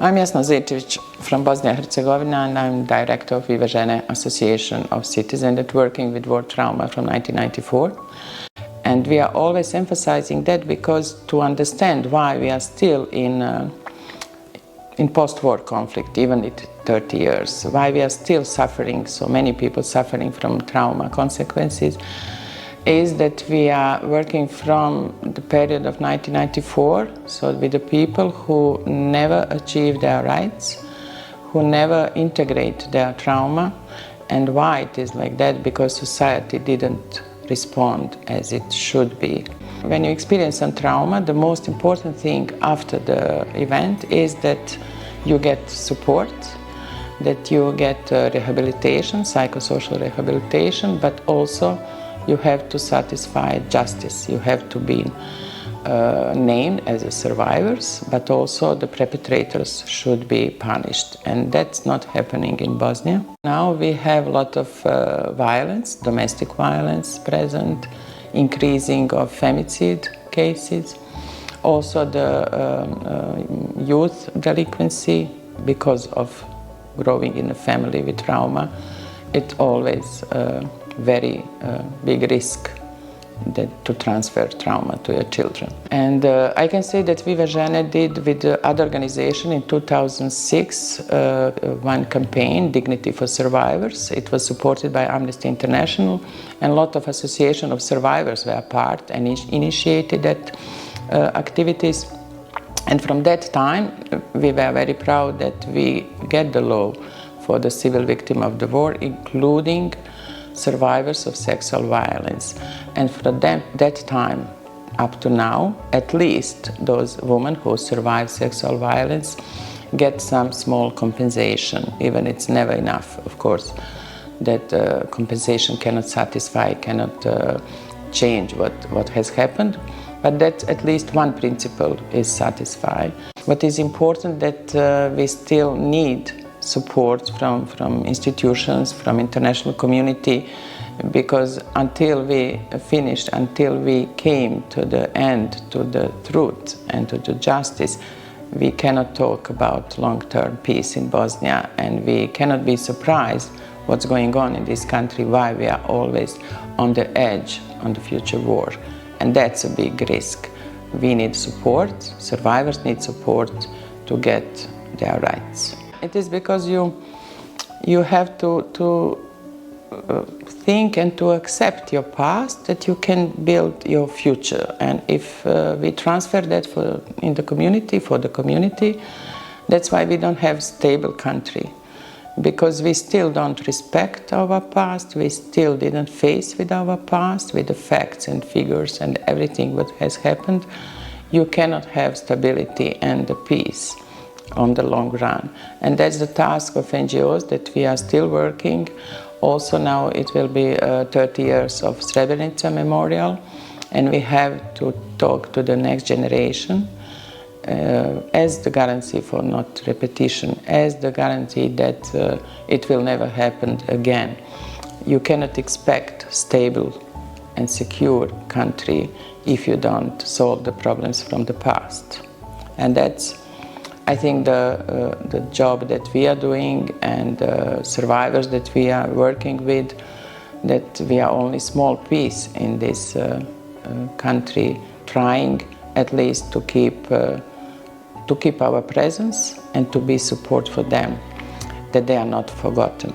I'm Jasna Zečević from Bosnia-Herzegovina, and I'm director of Vive, Žene Association of Citizens that working with war trauma from 1994. And we are always emphasizing that because to understand why we are still in post-war conflict, even at 30 years, why we are still suffering, so many people suffering from trauma consequences, is that we are working from the period of 1994, so with the people who never achieve their rights, who never integrate their trauma. And why it is like that? Because society didn't respond as it should be. When you experience some trauma, the most important thing after the event is that you get support, that you get rehabilitation, psychosocial rehabilitation, but also you have to satisfy justice. You have to be named as a survivors, but also the perpetrators should be punished. And that's not happening in Bosnia. Now we have a lot of violence, domestic violence present, increasing of femicide cases, also the youth delinquency because of growing in a family with trauma. It always very big risk to transfer trauma to your children. And I can say that Vive, Žene did with the other organization in 2006 one campaign, Dignity for Survivors. It was supported by Amnesty International, and a lot of associations of survivors were part and initiated that activities. And from that time we were very proud that we get the law for the civil victim of the war, including survivors of sexual violence. And from that time up to now, at least those women who survive sexual violence get some small compensation. Even it's never enough, of course, that compensation cannot satisfy, cannot change what has happened, but that at least one principle is satisfied. What is important that we still need support from institutions, from international community, because until we finished, until we came to the end, to the truth and to the justice, we cannot talk about long-term peace in Bosnia, and we cannot be surprised what's going on in this country, why we are always on the edge on the future war. And that's a big risk. We need support, survivors need support to get their rights. It is because you have to think and to accept your past, that you can build your future. And if we transfer that in the community, for the community, that's why we don't have stable country. Because we still don't respect our past, we still didn't face with our past, with the facts and figures and everything what has happened. You cannot have stability and the peace on the long run. And that's the task of NGOs that we are still working. Also now it will be 30 years of Srebrenica memorial, and we have to talk to the next generation as the guarantee for not repetition, as the guarantee that it will never happen again. You cannot expect stable and secure country if you don't solve the problems from the past. And that's, I think, the job that we are doing, and survivors that we are working with, that we are only small piece in this country, trying at least to keep our presence and to be support for them, that they are not forgotten.